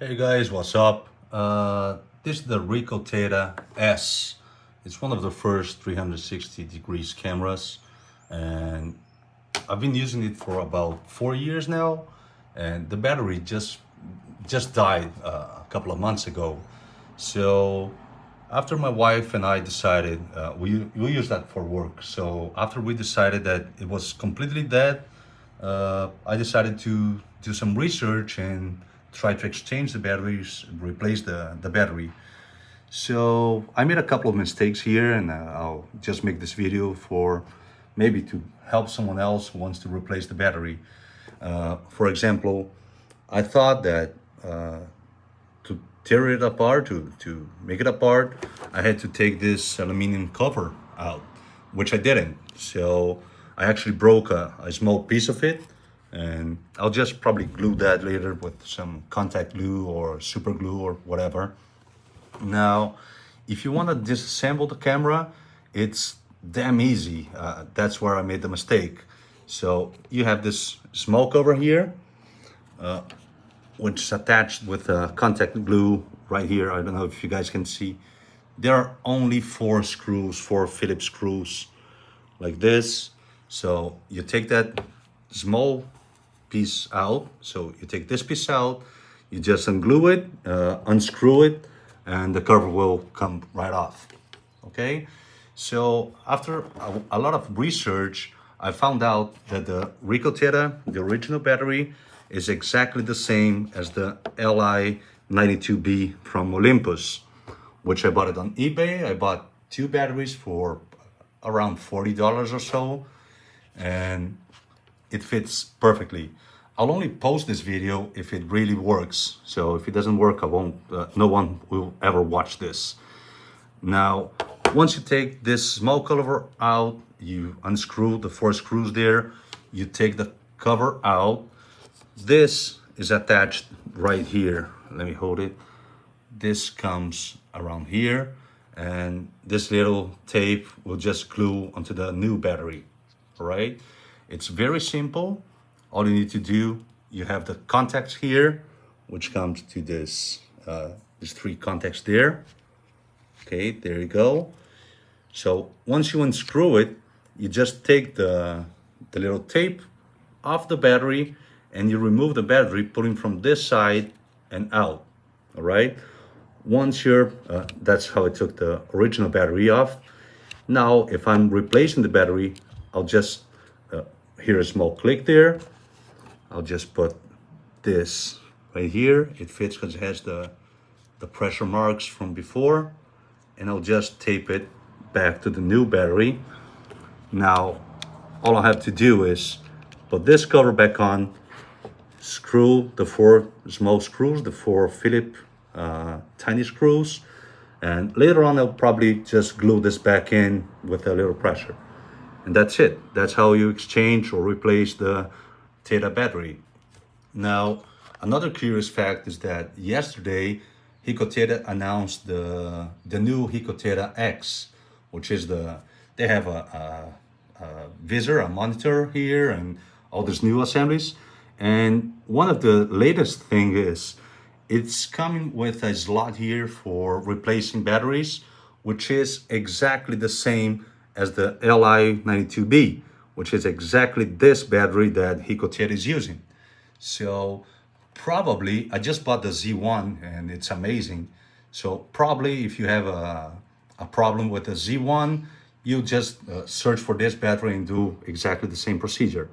Hey guys, what's up? This is the Ricoh Theta S. It's one of the first 360 degrees cameras, and I've been using it for about 4 years now. And the battery just died a couple of months ago. So after my wife and I decided we use that for work. So after we decided that it was completely dead, I decided to do some research and try to exchange the batteries, replace the battery. So I made a couple of mistakes here, and I'll just make this video for maybe to help someone else who wants to replace the battery. For example, I thought that to tear it apart, to make it apart, I had to take this aluminum cover out, which I didn't. So I actually broke a small piece of it, and I'll just probably glue that later with some contact glue or super glue or whatever. Now, if you want to disassemble the camera, it's damn easy. That's where I made the mistake. So you have this small cover here, which is attached with contact glue right here. I don't know if you guys can see. There are only four screws, four Phillips screws like this. So you take that small piece out. So you take this piece out, you just unglue it, unscrew it, and the cover will come right off. Okay, so after a lot of research, I found out that the Ricoh Theta, the original battery, is exactly the same as the Li 92B from Olympus, which I bought it on eBay. I bought two batteries for around $40 or so, and it fits perfectly. I'll only post this video if it really works. So if it doesn't work, I won't. No one will ever watch this. Now, once you take this small cover out, you unscrew the four screws there. You take the cover out. This is attached right here. Let me hold it. This comes around here, and this little tape will just glue onto the new battery. All right, it's very simple. All you need to do, you have the contacts here, which comes to this these three contacts there. Okay, there you go. So once you unscrew it, you just take the little tape off the battery, and you remove the battery, pulling from this side and out. All right, once you're that's how I took the original battery off. Now if I'm replacing the battery, I'll just hear a small click there. I'll just put this right here. It fits because it has the pressure marks from before, and I'll just tape it back to the new battery. Now all I have to do is put this cover back on, screw the four small screws, the four Phillips tiny screws, and later on I'll probably just glue this back in with a little pressure. And that's it. That's how you exchange or replace the Theta battery. Now, another curious fact is that yesterday, Ricoh Theta announced the new Ricoh Theta X, which is they have a visor, a monitor here, and all these new assemblies. And one of the latest thing is it's coming with a slot here for replacing batteries, which is exactly the same as the Li 92B, which is exactly this battery that Ricoh Theta is using. So probably, I just bought the Z1 and it's amazing. So probably if you have a problem with the Z1, you just search for this battery and do exactly the same procedure.